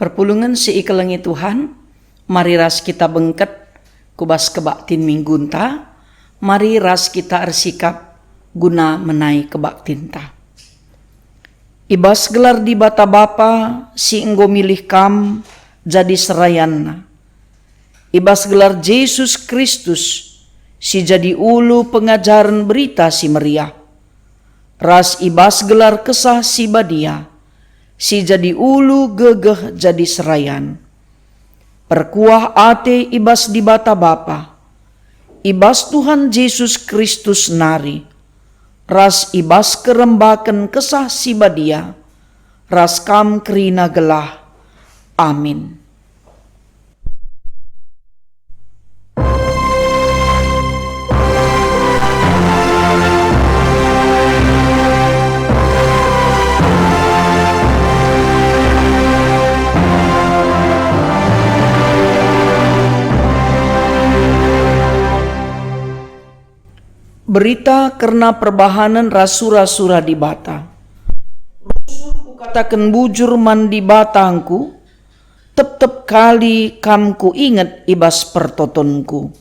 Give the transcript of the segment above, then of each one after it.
Perpulungan si ikelengi Tuhan, mari ras kita bengket kubas kebaktin minggunta, mari ras kita ersikap guna menai kebaktinta. Ibas gelar di bata bapa, si enggo milih kam jadi serayanna. Ibas gelar Yesus Kristus, si jadi ulu pengajaran berita si meriah. Ras ibas gelar kesah si badia, si jadi ulu gegeh jadi serayan. Perkuah ate ibas di bata bapa, ibas Tuhan Yesus Kristus nari. Ras ibas kerembaken kesah si badia, ras kam kerina gelah. Amin. Berita karena perbahanan rasura-sura di bata. Rusul katakan bujur man di batangku, tep-tep kali kamku inget ibas pertotonku.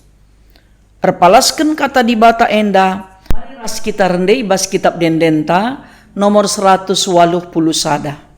Erpalaskan kata di bata enda, mari ras kita rende ibas kitab dendenta nomor 180 sada.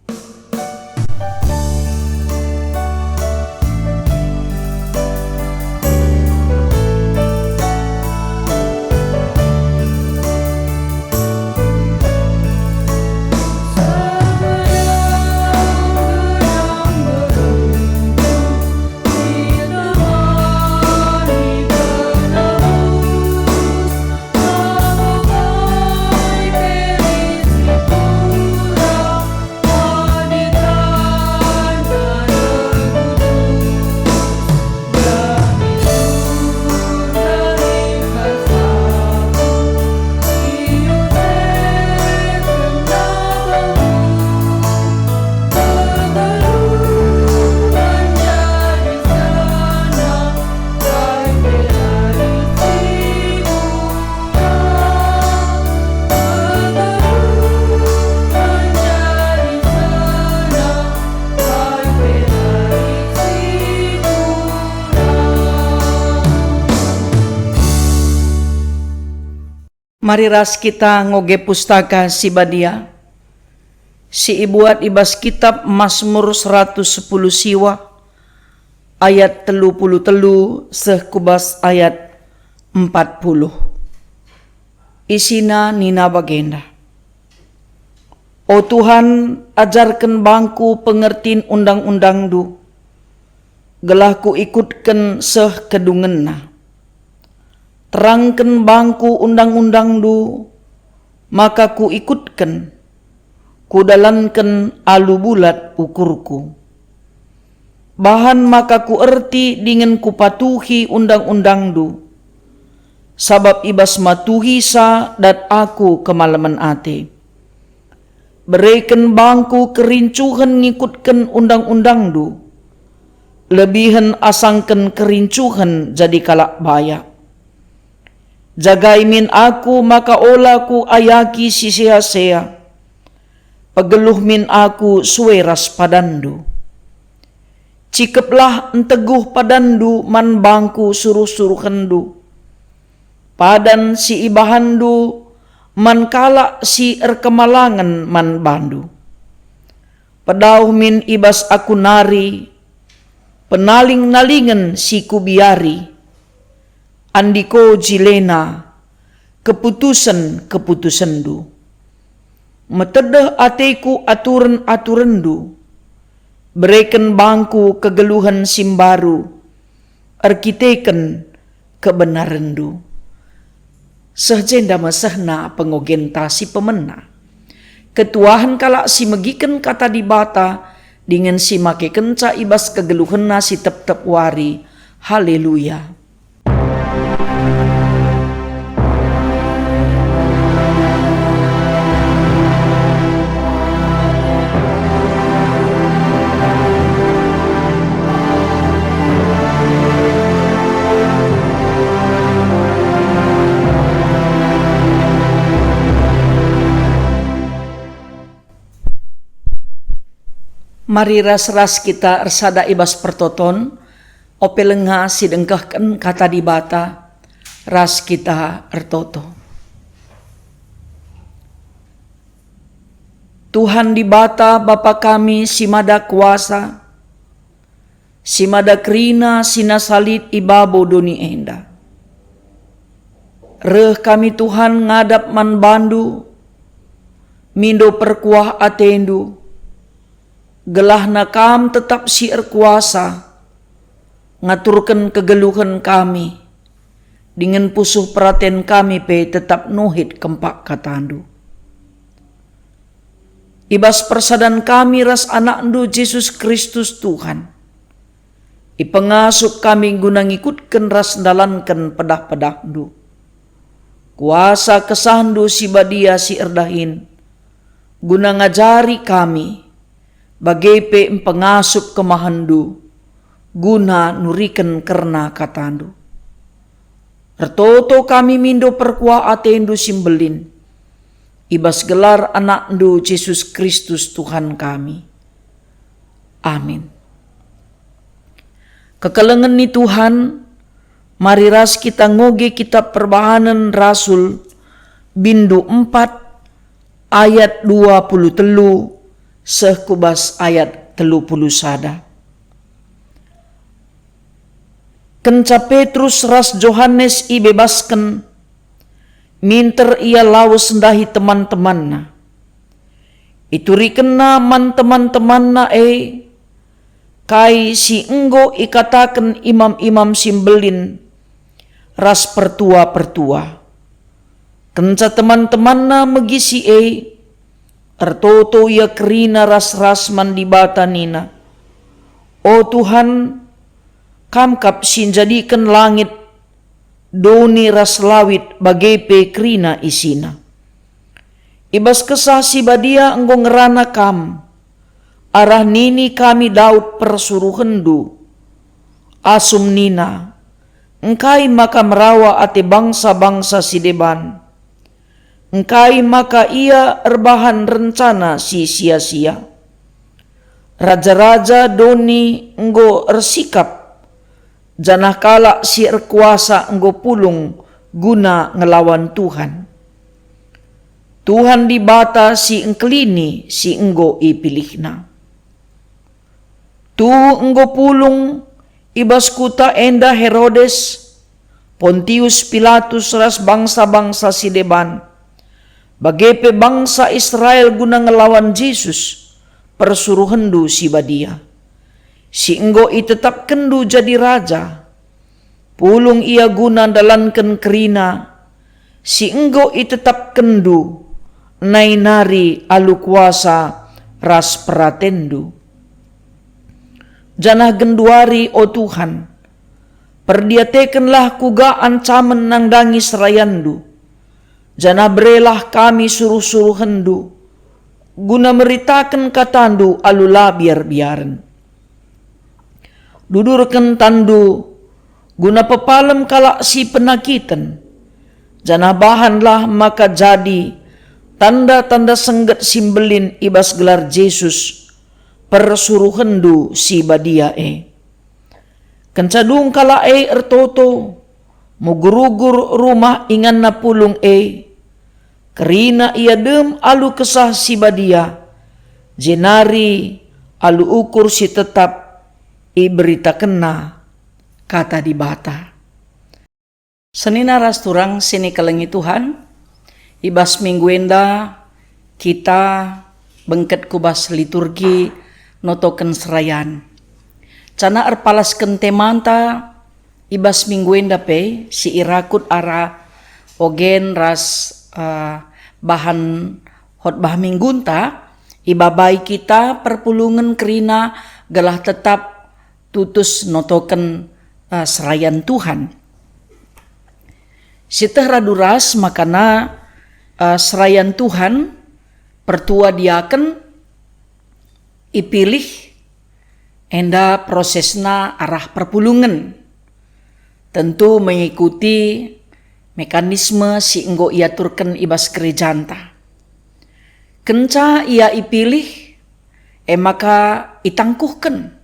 Mari ras kita ngoge pustaka si badia, si ibuat ibas kitab Mazmur 110 siwa, ayat 33 sekubas ayat 40. Isina nina bagenda. O Tuhan, ajarkan bangku pengertiin undang-undang du, gelah ku ikutkan seh kedungenna. Terangkan bangku undang-undang du, maka ku ikutkan, ku dalankan alu bulat ukurku. Bahan maka ku erti dengan ku patuhi undang-undang du, sabab ibas matuhi sa dat aku kemalaman ate. Berikan bangku kerincuhan ngikutkan undang-undang du, lebihan asangkan kerincuhan jadi kalak bayak. Jagai min aku maka olah ku ayaki si sea-sea, pegeluh min aku sueras padandu. Cikeplah enteguh padandu man bangku suruh-suruh hendu, padan si ibahandu man kalak si erkemalangan man bandu. Pedauh min ibas aku nari, penaling-nalingen si kubiari, andiko jilena keputusan du. Metedeh ateku aturan du, berikan bangku kegeluhan simbaru, arkiteken kebenaran du. Sehjenda mesehna pengogenta si pemena, ketuahan kalak si megiken kata di bata, dengan si make kenca ibas kegeluhanna si tep-tep wari. Haleluya. Mari ras-ras kita ersada ibas pertoton, ope lenga sidengkahkan kata di bata, ras kita ertoto. Tuhan di bata Bapa kami simada kuasa, simada krina sinasalit ibabo doni enda. Reh kami Tuhan ngadap man bandu, mindo perkuah atendu, gelah nakam tetap si erkuasa, ngaturkan kegeluhan kami, dengan pusuh perhatian kami pe tetap nuhit kempak katandu. Ibas persadan kami ras anak ndu Yesus Kristus Tuhan. Ipengasup kami guna ngikutkan ras dalankan pedah-pedah ndu. Kuasa kesandu si badia si erdahin, guna ngajari kami, bagepe pengasup kemahandu, guna nuriken kerna katandu. Ertoto kami mindo perkua atendu simbelin, ibas gelar anak ndu Yesus Kristus Tuhan kami. Amin. Kekelengan ni Tuhan, mari ras kita ngoge kitab Perbahanan Rasul bindu 4 ayat 23 sekubas ayat 31. Kenca Petrus ras Johannes ibebaskan, minter ia lawas ndahi teman-temanna. Iturikena man teman-temanna kai si enggo ikatakan imam-imam simbelin ras pertua-pertua. Kenca teman-temanna megisi ertoto ia kerina ras-ras man di batanina. O Tuhan, kamkap sinjadikan langit doni ras lawit bagepe krina isina. Ibas kesah si badia enggo ngerana kam, arah nini kami Daud persuruhendu, asum nina, engkai maka merawa ate bangsa-bangsa si deban, engkai maka ia erbahan rencana si sia-sia. Raja-raja doni enggo ersikap, janah kala si erkuasa enggo pulung guna ngelawan Tuhan. Tuhan di bata si engkelini si enggo ipilihna. Tu enggo pulung ibas kuta enda Herodes, Pontius Pilatus ras bangsa-bangsa si deban, bagepe bangsa Israel guna ngelawan Yesus persuruhendu si badia. Si enggo itetap kendu jadi raja, pulung ia guna dalanken kerina, si enggo itetap kendu, nainari alu kuasa ras peratendu. Janah genduari o Tuhan, perdiatekenlah kuga ancaman nang dangi serayandu, janah berelah kami suruh-suruhendu, guna meritakan katandu alula biar-biaren. Dudurkan tandu, guna pepalem kalak si penakitan, janah bahanlah maka jadi tanda-tanda sengget simbelin ibas gelar Yesus persuruhendu si badia Kencadung kala ertoto, mugurugur rumah ingan na pulung kerina ia dem alu kesah si badia, jenari alu ukur si tetap iberita kena kata di bata. Senina ras turang sini kelengi Tuhan, ibas minggu enda kita bengket kubas liturgi notoken serayan. Cana erpalasken temanta ibas minggu enda pe si irakut ara ogen ras bahan hotbah minggunta ibabai kita perpulungan kerina gelah tetap tutus notoken serayan Tuhan. Siteh raduras makana serayan Tuhan pertua diaken ipilih enda prosesna arah perpulungan. Tentu mengikuti mekanisme si enggo iaturkan ibas gerejanta. Kenca ia ipilih maka itangkuhken.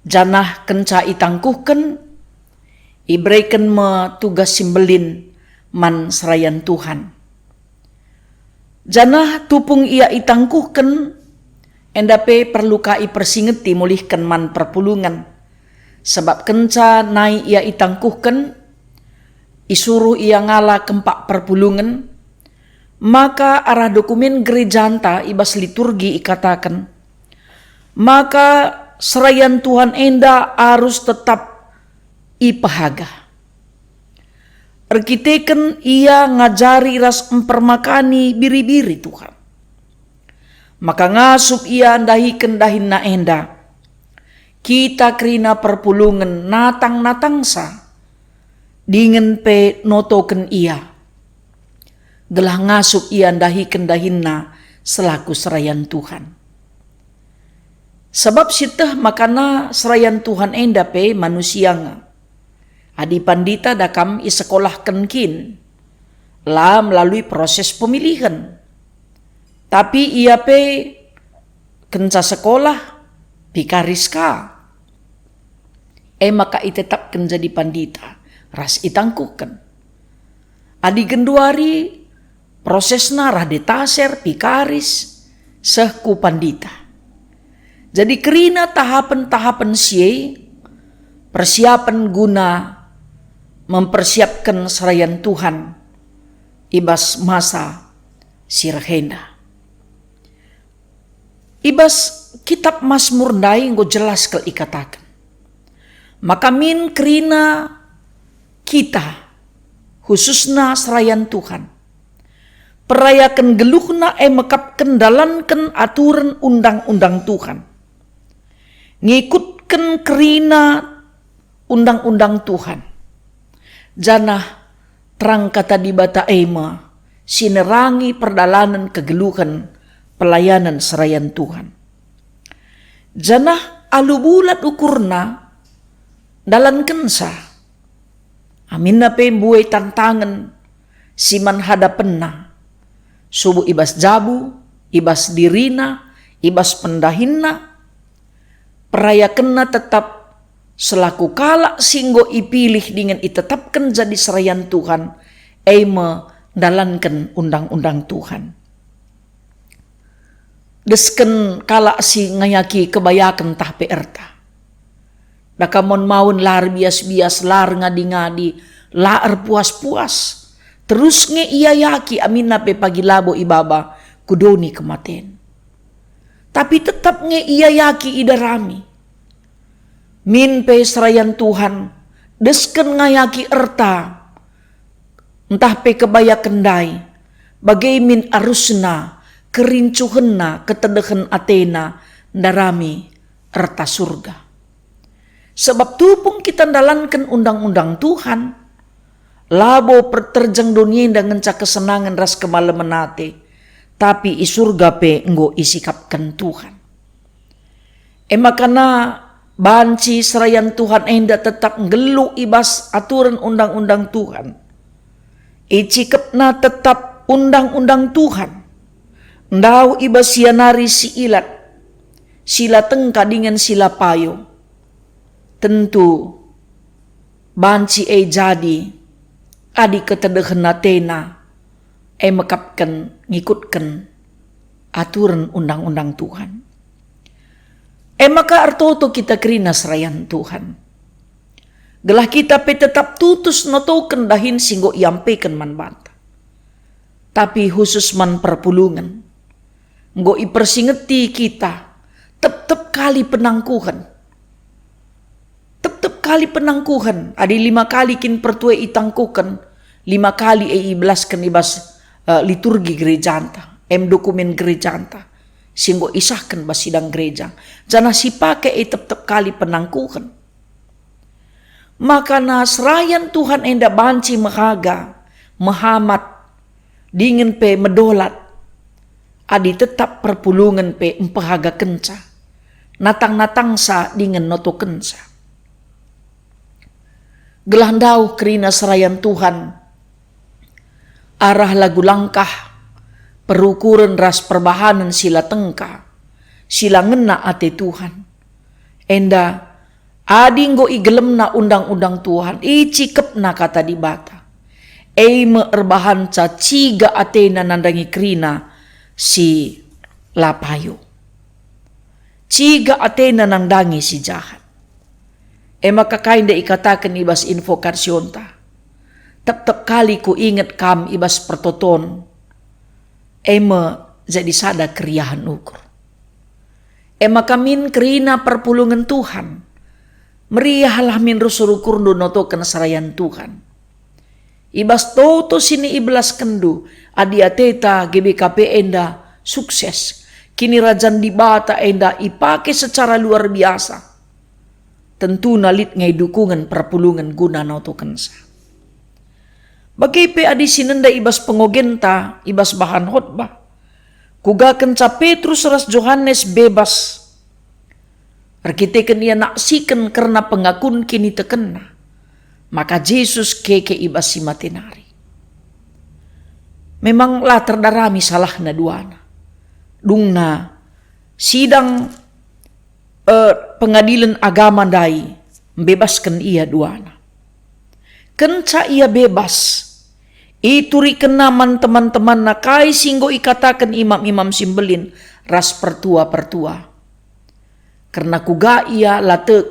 Janah kenca itangkuhken, ibreiken me tugas simbelin man serayan Tuhan. Janah tupung ia itangkuhken, endape perlu ka ipersingeti mulihken man perpulungan. Sebab kenca nai ia itangkuhken, isuruh ia ngala kempak perpulungan, maka arah dokumen gerejanta ibas liturgi ikatakan, maka serayan Tuhan enda harus tetap ipahaga. Erkiteken ia ngajari ras empermakani biri-biri Tuhan. Maka ngasup ia ndahiken dahinna enda. Kita kerina perpulungan natang-natangsa. Dingen pe notoken ia. Gelah ngasup ia ndahiken dahinna selaku serayan Tuhan. Sebab siteh makana serayan Tuhan enda pe manusia nga. Adi pandita dakam isekolahken kin. La melalui proses pemilihan. Tapi ia pe kenca sekolah pikariska. Maka itetapkan jadi pandita. Ras itangkuhken. Adi genduari prosesna rah detaser pikaris sehku pandita. Jadi kerina tahapan-tahapan siye persiapan guna mempersiapkan serayan Tuhan ibas masa sirhenda. Ibas kitab Mazmur ndai nggo jelas kel ikatakan. Maka min kerina kita khususna serayan Tuhan perayakan geluhna mekapken dalanken aturan undang-undang Tuhan. Ngikutken kerina undang-undang Tuhan. Janah terang kata di bata ema sinerangi perdalanan kegeluhan pelayanan serayan Tuhan. Janah alubulat ukurna dalan kensa. Amin na pe buay tantangan siman hadapenna. Subuh ibas jabu, ibas dirina, ibas pendahinna. Perayakenna tetap selaku kala singgo ipilih dengan itetapkan jadi serayan Tuhan, dalankan undang-undang Tuhan. Desken kala si ngayaki kebayakan tah peerta. Dakamon maun lar bias-bias, lar ngadi-ngadi, lar puas-puas. Terus nge iya yaki amin nape pagi labo ibaba kudoni kematen. Tapi tetap nge iya yaki idarami. Min pe serayan Tuhan, desken ngayaki erta, entah pe kebaya kendai, bagai min arusna, kerincuhenna, ketedehen Athena, darami erta surga. Sebab tupung kita dalankan undang-undang Tuhan, labo perterjang dunia dengan cak kesenangan ras kemalemenate, tapi i surga pe nggo isikapkan Tuhan. Makana banci serayan Tuhan enda tetap ngelu ibas aturan undang-undang Tuhan. Icikepna tetap undang-undang Tuhan. Ndau ibas sianari si ilat. Sila tengka dengan sila payo. Tentu banci jadi adi ketedehen Athena mekapkan ngikutkan aturan undang-undang Tuhan. Maka artoto kita kerina serayan Tuhan. Gelah kita pe tetap tutus notoken dahin singgo iampeken man banta. Tapi khusus man perpulungan. Nggo ipersingeti kita. Tep-tep kali penangkuhan. Tep-tep kali penangkuhan. Adi 5 kali kin pertue itangkukan. 5 kali ibelaskan ibas liturgi gerejanta. Dokumen gerejanta. Singgo isahkan basidang gereja. Jangan sipake tep-tep kali penangkuhan. Maka nasrayan Tuhan enda banci mehaga, mehamat, dingin pe medolat. Adi tetap perpulungan pe empehaga kenca. Natang-natang sa dingin noto kenca. Gelandau kerina serayan Tuhan. Arah lagu langkah. Perukuran ras perbahanan sila tengka. silangen na ate Tuhan. Enda adinggo igelem na undang-undang Tuhan, icikep na kata di bata. Meerbahan ca ciga ate na nandangi krina si lapayo. Ciga ate na nandangi si jahat. Makakain da ikatakan ibas invokasyon ta. Tap-tap kali ku ingat kam ibas pertoton. Jadi sada keriahan ukur. Makamin kerina perpulungan Tuhan. Meriahalah min rusurukur noto kenasarayan Tuhan. Ibas toto sini iblas kendu. Adi ateta GBKP enda sukses. Kini rajan di bata enda ipake secara luar biasa. Tentu nalit ngai dukungan perpulungan guna noto kensa. Bagi adi sinenda ibas pengogenta, ibas bahan khotbah. Kuga kenca Petrus ras Yohanes bebas. Arkiteken ia naksikan karena pengakun kini tekena. Maka Yesus keke ibas si matenari. Memanglah terdarami salah na duana. Dungna sidang pengadilan agama dai membebaskan ia duana. Kenca ia bebas. Ituri kenaman teman-teman na kai singgo ikatakan imam-imam simbelin ras pertua-pertua. Karena kuga ia latek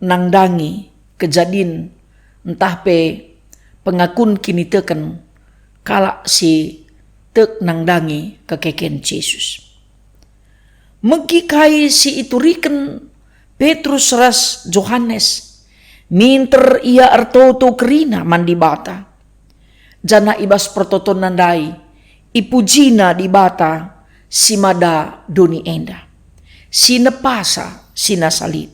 nangdangi kejadin entah pe pengakun kini teken kala si tek nangdangi kekeken Yesus. Megi kai si ituriken Petrus ras Yohanes minter ia artoto kerina mandi bata. Jana ibas pertoton nandai ipujina di bata simada doni enda. Sinepasa sinasalib.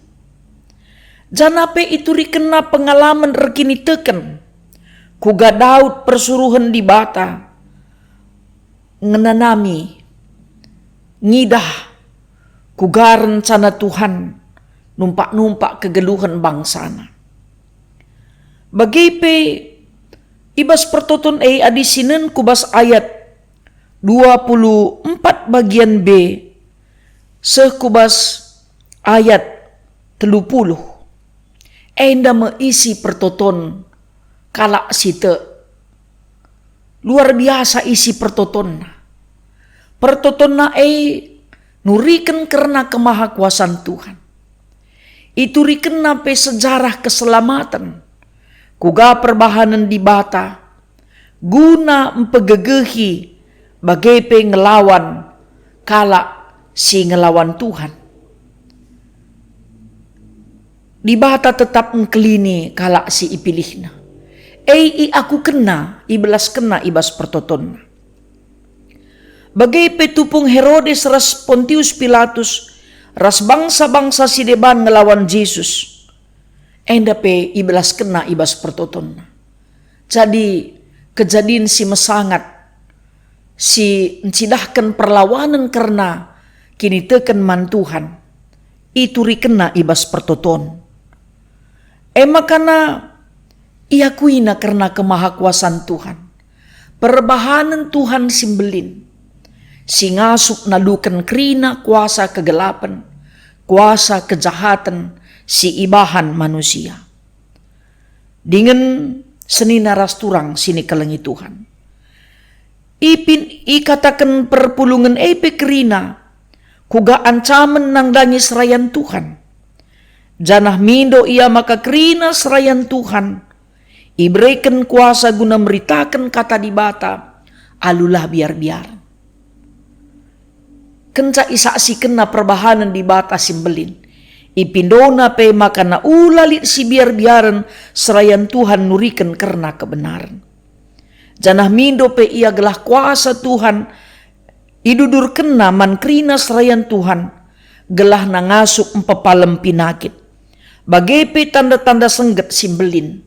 Jana pe ituriken na pengalaman rekini teken. Kuga Daud persuruhan di bata ngenanami ngidah kuga rencana Tuhan numpak-numpak kegeluhan bangsana. Bagi pe ibas pertoton adi sinen kubas ayat 24 bagian B sekubas ayat 30. Enda meisi pertoton kala site luar biasa isi pertotonna. Pertotonna nuriken karena kemahakuasaan Tuhan. Ituriken nape sejarah keselamatan. Kuga perbahanan di bata guna empegegehi bagai ngelawan kala si ngelawan Tuhan. Di bata tetap ngkelini kala si ipilihna. Aku kena, ibelas kena ibas pertoton. Bagai petupung Herodes ras Pontius Pilatus ras bangsa-bangsa si deban ngelawan Yesus. Enda pe ibelas kena ibas pertoton. Jadi kejadian si mesangat si encidahkan perlawanan karena kini teken man Tuhan. Ituri kena ibas pertoton. Makana iakuina karena kemahakuasaan Tuhan. Perbahanan Tuhan simbelin. Singasuk nalukan krina kuasa kegelapan. Kuasa kejahatan si ibahan manusia. Dengan seni naras turang sini kelengi Tuhan. Ikatakan perpulungan krina. Kuga ancaman nang dangi serayan Tuhan. Janah mindo ia maka krina serayan Tuhan. Iberikan kuasa guna meritakan kata di bata. Alulah biar-biar. Kenca isaksi kena perbahanan di bata simbelin. Ipindona pe maka na ulalit si biar-biaran serayan Tuhan nurikan karena kebenaran. Janah mindo pe ia gelah kuasa Tuhan. Idudur kena man krina serayan Tuhan. Gelah nangasuk empepalem pinakit. Bagai tanda-tanda sengget simbelin.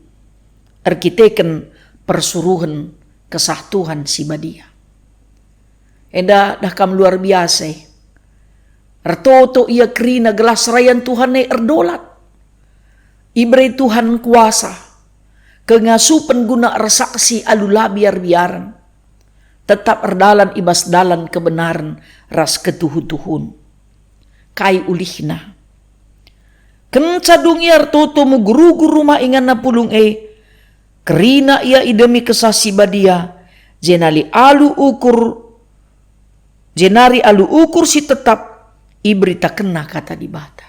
Arkiteken persuruhan kesah Tuhan si badia. Enda dah kam luar biasa. Ertoto ia krina gelas rayan Tuhan erdolat. Ibre Tuhan kuasa. Kengasupan guna ersaksi alula biar-biaran. Tetap erdalan ibas dalan kebenaran ras ketuhu-tuhun. kai ulihna. Kenca dungiar toto mu guru-guru ma ingan na pulung kerina ia idemi kesasi badia jenari alu ukur si tetap ibrita kena kata di bata.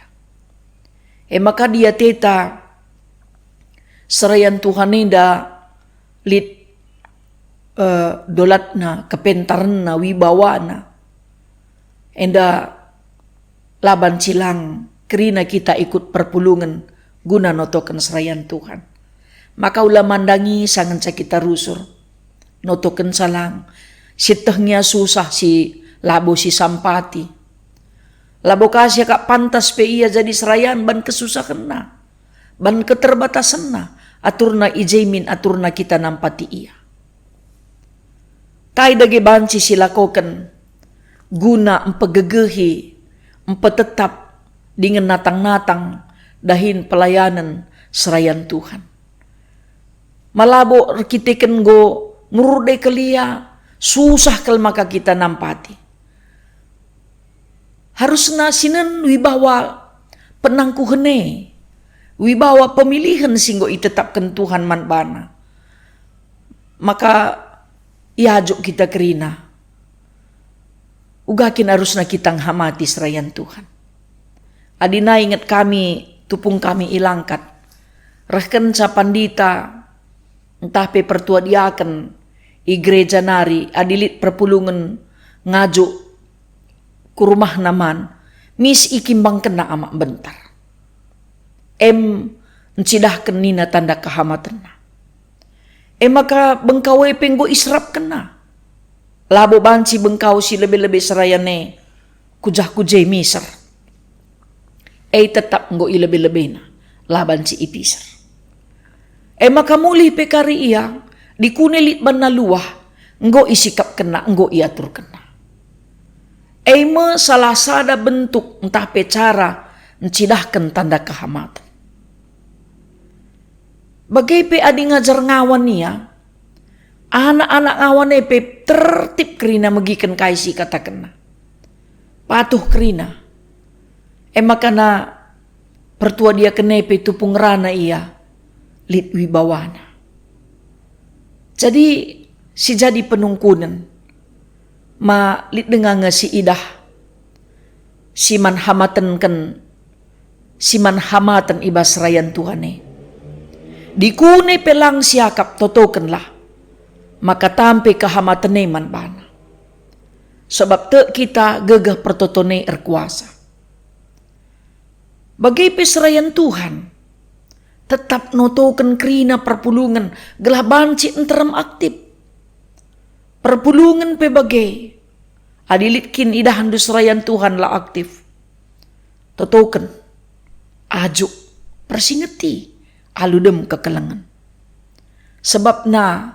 Maka dia teta serayan Tuhan enda lit dolatna kepentarna wibawana enda laban cilang kerina kita ikut perpulungan guna notokan serayan Tuhan. Maka ulah mandangi sangan kita rusur notokan salang sitahnya susah si labo si sampati labo kasih kak pantas pe iya jadi serayan ban kesusah kena ban keterbatasan na aturna ijemin aturna kita nampati iya tai dage banci silakokan guna empegegehi empetetap dengan natang-natang dahin pelayanan serayan Tuhan. Malabo kiteken go murde kelia susah kel maka kita nampati. Harusna sinan wibawa penangku hene, wibawa pemilihan singgo itetapkan Tuhan manbana. Maka iajok kita kerina. Ugakin harusna kita nghamati serayan Tuhan. Adina ingat kami, tupung kami ilangkat. Rehken sa pandita, entah pe pertua diaken, igreja nari, adilit perpulungan, ngajuk, kurumah naman, mis ikimbang kena amak bentar. Encidahken nina tanda kehamatan. Maka bengkau penggo israp kena. Labo banci bengkau si lebih-lebih serayane, kujah kujay miser. Tetap ngo ilebih-lebih na laban si ipisar. Maka muli pekari iya dikunelit ban na luah ngo isikap kena ngo iatur kena. Salah sada bentuk entah pe cara encidahkan tanda kehamatan. Bagai pe adi ngajar ngawan niya anak-anak ngawan pe tertib kerina megikan kaisi kata kena. Patuh kerina. Maka na pertua dia kenepe tupung rana iya lit wibawana. Jadi si jadi penungkunan ma lit dengang si idah siman hamatan ibas rayan Tuhane. Dikune pelang siakap totoken lah maka tampe kehamatane man bana. Sebab te kita gegah pertotone erkuasa. Bagai peserayan Tuhan, tetap notoken kerina perpulungan, gelah banci enterem aktif. Perpulungan pe bagai, adilitkin idahan serayan Tuhan lah aktif. Totoken, ajuk, persingeti, aludem kekelengan. Sebab na,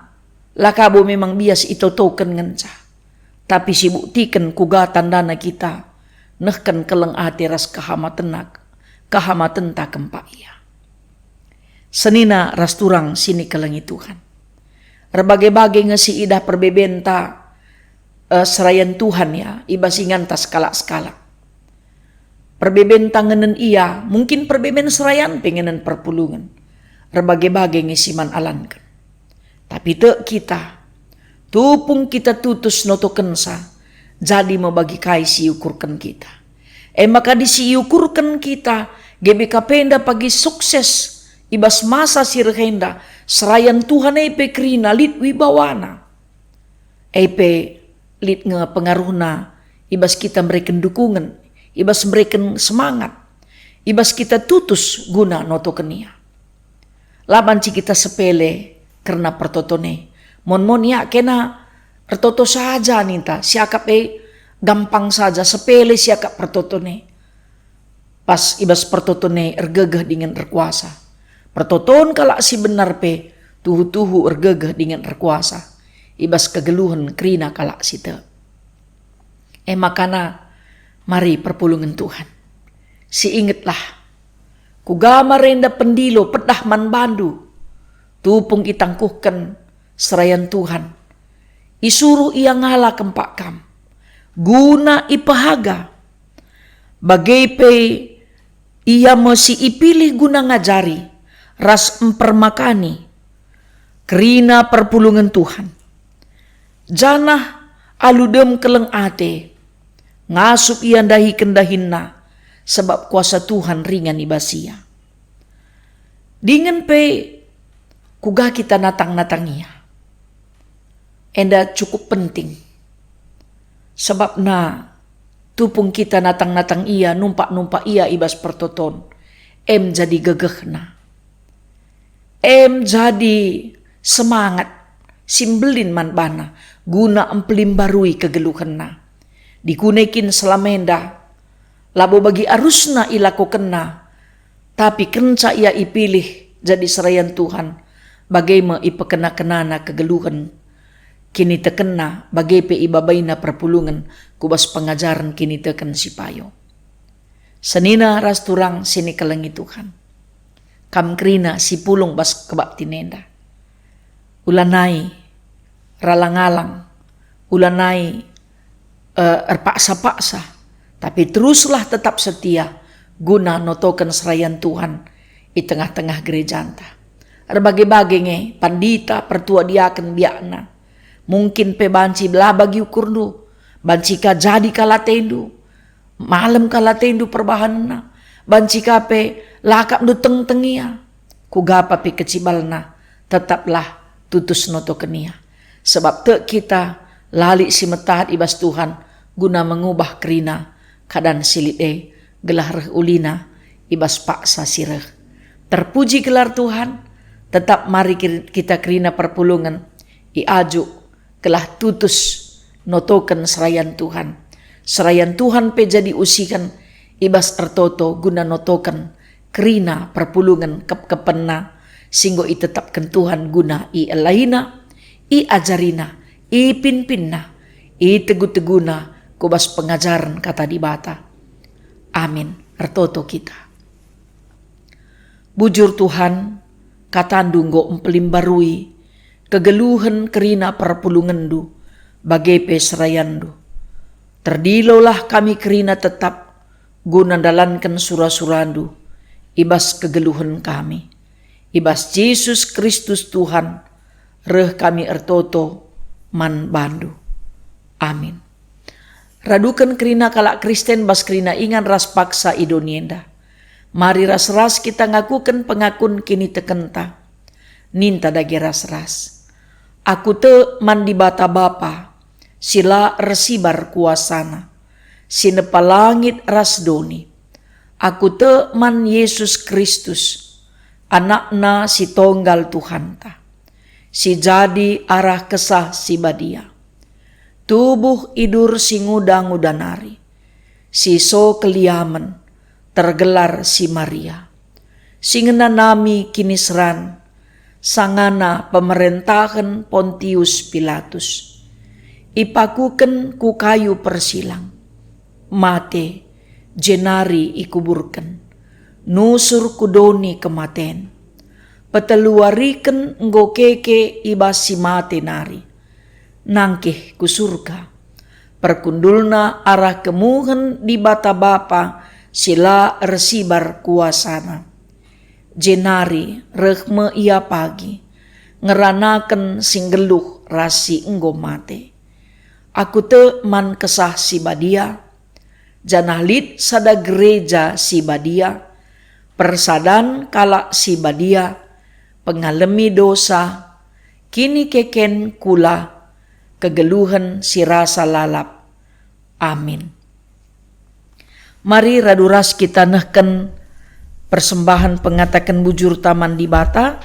lakabo memang bias itotoken ngenca. Tapi si buktikan kugatan dana kita, nehken keleng ati ras kehamatan tak kempak ia. Senina rasturang sini kelengi Tuhan. Berbagai-bagai ngesi idah perbebenta serayan Tuhan ya, ibasingan tas skala-skala. Perbebenta ngenen ia, mungkin perbeben serayan pengenan perpulungan. Berbagai-bagai ngesiman alankan. Tapi te kita, tupung kita tutus notokensa, jadi membagi kaisi ukurkan kita. Maka disiukurkan kita, GBK penda pagi sukses, ibas masa sirhenda, serayan Tuhan epe krina lit wibawana. Epe lit nge pengaruhna, ibas kita memberikan dukungan, ibas memberikan semangat, ibas kita tutus guna notokenia. Laban ci kita sepele karena pertotone. Mon ya kena pertoto saja ninta, siakap gampang saja sepele siakap pertotone. Pas ibas pertotone ergegeh dengan erkuasa. Pertoton kalak si benar pe tuhu-tuhu ergegeh dengan erkuasa. Ibas kegeluhan kerina kalak si te. Makana mari perpulungan Tuhan. Si ingetlah kugama renda pendilo pedah man bandu. Tupung itangkuhkan serayan Tuhan. Isuruh ia ngala kempak kam. Guna ipahaga Bagai pe ia mesti ipilih guna ngajari, ras mempermakani, kerina perpulungan Tuhan. Janah aludem keleng ate, ngasup ia dahi kendahinna, sebab kuasa Tuhan ringan ibasia. Dingen pe kuga kita natang-natang ia. Enda cukup penting. Sebab na tupung kita natang-natang ia, numpak-numpak ia ibas pertoton. Em jadi gegehna. Em jadi semangat, simbelin man bana, guna empelimbarui kegeluhanna. Dikunekin selamenda, labo bagi arusna ilaku kena, tapi kenca ia ipilih jadi serayan Tuhan, bagaimana ipekena-kenana kegeluhan, kini tekena bagai pe ibabaina perpulungan, kubas pengajaran kini teken si payo. Senina ras turang sini kelengi Tuhan. Kam krina si pulung bas kebakti nenda. Ulanai ralang-alang, ulanai erpaksa-paksa, tapi teruslah tetap setia guna notokan serayan Tuhan di tengah-tengah gereja anta. Berbagai-bagai nge pandita pertua diaken biakna. Mungkin pe banci belah bagi ukurnu, banci ka jadi kalatendu, malam kalatendu perbahanna, banci ka pe lakap du teng-tengia, kugapa pe kecibalna, tetaplah tutus noto kenia. Sebab te kita lali si metahat ibas Tuhan, guna mengubah kerina, kadan silide, gelah reh ulina, ibas paksa sireh. Terpuji gelar Tuhan, tetap mari kita kerina perpulungan, iaju gelah tutus notoken serayan Tuhan. Serayan Tuhan pe jadi usikan ibas ertoto guna notoken kerina perpulungan kepenna singgo i tetapkan Tuhan guna i elaina, i ajarina, i pinpinna, i tegu-teguna kubas pengajaran kata dibata. Amin. Ertoto kita. Bujur Tuhan, katandunggo empelimbarui kegeluhan kerina perpulungandu, bagai peserayandu. Terdilolah kami kerina tetap guna dalankan surah-surandu, ibas kegeluhan kami. Ibas Yesus Kristus Tuhan, reh kami ertoto man bandu. Amin. Radukan kerina kalak Kristen bas kerina ingan ras paksa idonienda. Mari ras-ras kita ngakukan pengakun kini tekenta. Ninta dagi ras-ras. Aku te mandi bata bapa, sila resibar kuasana, sinepa langit rasdoni. Aku te man Yesus Kristus, anakna si tonggal Tuhanta, si jadi arah kesah si badia. Tubuh idur si ngudang-ngudanari, si so keliaman, tergelar si Maria. Singena nami kini seran, sangana pemerintahan Pontius Pilatus. Ipakuken ku kayu persilang, mate jenari ikuburken, nusur kudoni kematen, peteluariken nggo keke ibasi mate nari, nangkeh ku surga, perkundulna arah kemuhen di bata bapa sila resibar kuasana. Jenari rehme ia pagi, ngeranaken singgeluh rasi enggo mate. Aku te man kesah si badia, janah lid sada gereja si badia, persadan kala si badia, pengalemi dosa, kini keken kula, kegeluhan si rasa lalap. Amin. Mari raduras kita nehken persembahan pengatakan bujur taman di bata,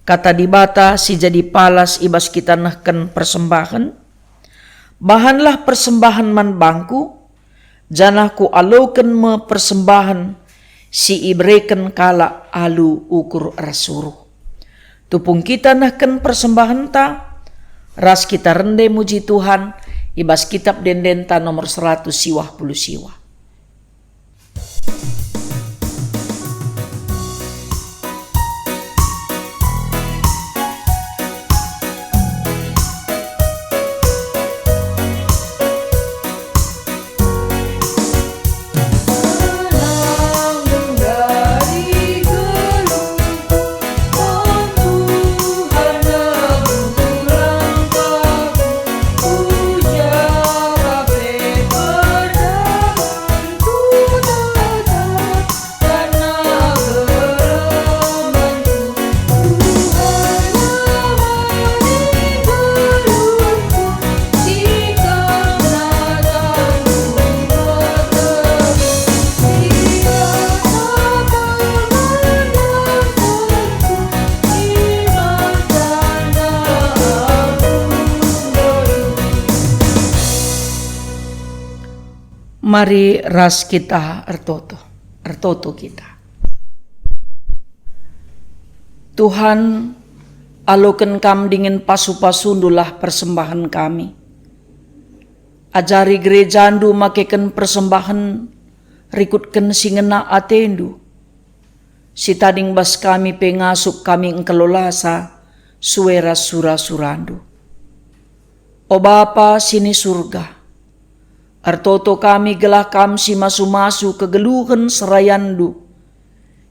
kata di bata si jadi palas ibas kita nehken persembahan. Bahanlah persembahan man bangku, janah ku aloken me persembahan si ibreken kala alu ukur rasuruh. Tupung kita nehken persembahan ta, ras kita rende muji Tuhan, ibas kitab dendenta nomor 100 siwah puluh siwah. Mari ras kita ertoto kita. Tuhan, aloken kam dingin pasu-pasundulah persembahan kami. Ajari gerejandu makeken persembahan rikutken singena atendu. Si tading bas kami pengasup kami engkelolasa suera sura-surandu. O Bapa sini surga, artoto kami gelah kam si masu-masu kegeluhan serayandu,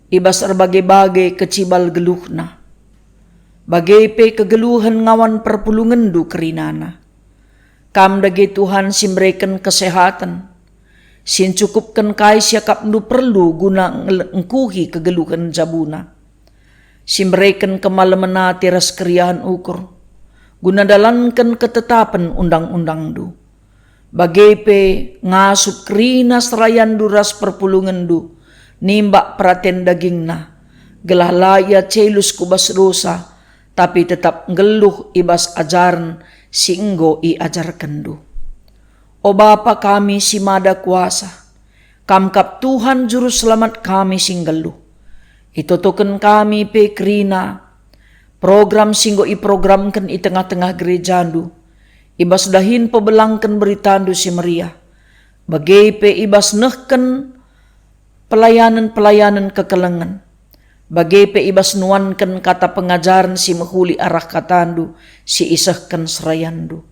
ibas erbagai-bagai kecibal geluhna, bagai pe kegeluhan ngawan perpulungendu kerinana. Kam dage Tuhan simreken kesehatan, sin cukupkan kai siakap ndu perlu guna ngkuhi kegeluhan jabuna. Simreken kemalemena tiras keriahan ukur, guna dalankan ketetapan undang-undang du. Bagai pe ngasup kerina serayan duras perpulungan du, nimbak praten dagingna, gelah laya celus kubas dosa, tapi tetap ngeluh ibas ajaran si enggo i ajarkan du. O Bapa kami si mada kuasa, kamkap Tuhan juru selamat kami singgeluh. Itotoken kami pe kerina, program singgo i programkan i tengah-tengah gerejandu, ibas dahin pebelangkan beritandu si Maria, bagai pe ibas nehken pelayanan-pelayanan kekelengan, bagai pe ibas nuankan kata pengajaran si mehuli arah katandu si isahkan serayandu,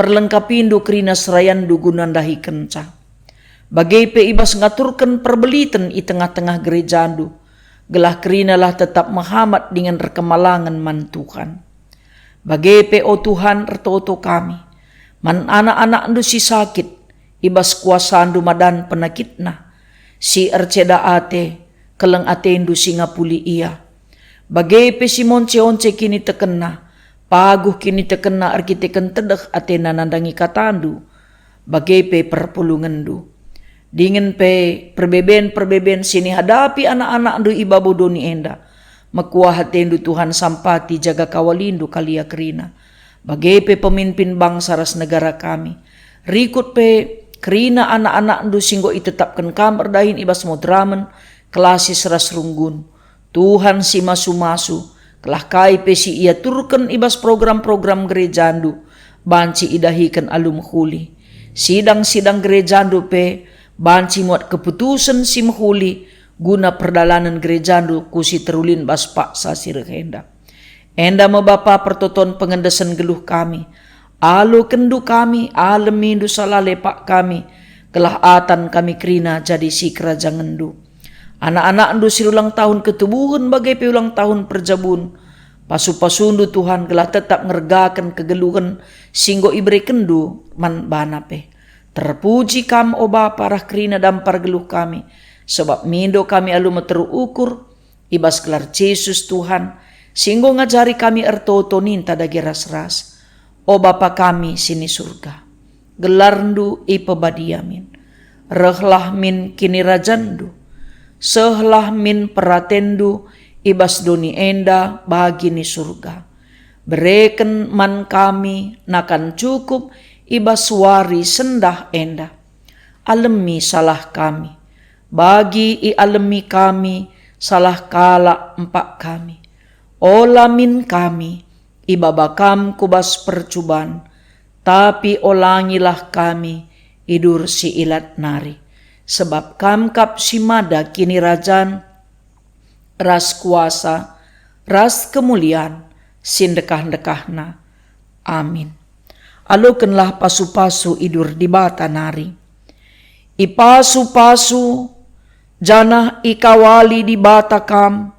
perlengkapindu kerina serayandu gunandahi kenca, bagai pe ibas ngaturkan perbelitan i tengah-tengah gerejandu, gelah kerinalah tetap Muhammad dengan rekemalangan man Tuhan. Bagai pe o Tuhan ertoto kami, man anak-anak ndu si sakit, ibas kuasa ndu madan penakitna, si erceda ate, keleng ate ndu si ngapuli ia. Bagai pe si monce-once kini tekena, paguh kini tekena arkiteken tedeh ate nanandangi katandu, bagai pe perpulungan ndu. Dingin pe perbeben sini hadapi anak-anak ndu ibabu doni enda. Makuah hatendu Tuhan sampati jaga kawalindu kalia kerina. Bagai pe pemimpin bangsa ras negara kami. Rikut pe kerina anak-anak ndu singgo itetapkan kamar dahin ibas modramen kelasis ras runggun. Tuhan si masu-masu kelah kai pe si ia turken ibas program-program gerejandu. Banci idahikan alum huli. Sidang-sidang gerejandu pe banci muat keputusan si mahuli guna perdalanan gerejandu kusi terulin bas paksa sirek henda. Enda mebapa pertoton pengendesan geluh kami. Alu kendu kami, alemindu salah lepak kami. Kelah atan kami kerina jadi si kerajaan ndu. Anak-anak ndu si ulang tahun ketubuhan bagai pe ulang tahun perjabun. Pasu-pasundu Tuhan gelah tetap ngergakan kegeluhan singgo ibre kendu man banape. Terpuji kam o Bapa rah kerina dampar geluh kami, sebab mindo kami alu meteru ukur, ibas kelar Yesus Tuhan, singgo ngajari kami ertoto ninta dagi ras-ras. O Bapa kami sini surga, gelarndu ipebadiamin, rehlah min kini rajandu, sehlah min peratendu, ibas doni enda bagi ni surga. Bereken man kami nakan cukup, ibas wari sendah enda. Alemi salah kami, bagi i alemi kami salah kala empak kami. Olamin kami, ibabakam kubas percuban, tapi olangilah kami idur si ilat nari. Sebab kamkap si mada kini rajan, ras kuasa, ras kemuliaan, sindekah-dekahna. Amin. Alukenlah pasu-pasu idur di bata nari. Ipasu-pasu janah ikawali di bata kam.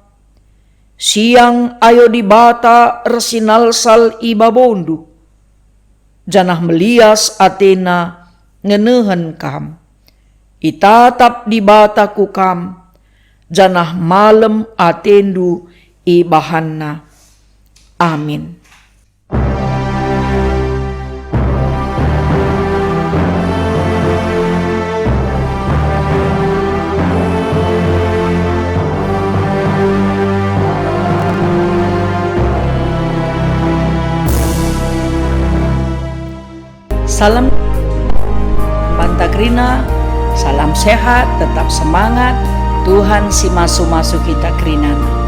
Siang ayo di bata resinal sal ibabondu. Janah melias Athena ngenehen kam. Itatap di bata ku kam. Janah malam atendu ibahanna. Amin. Salam Pantakrina Salam sehat, tetap semangat. Tuhan si masuk-masuk kita kerinana.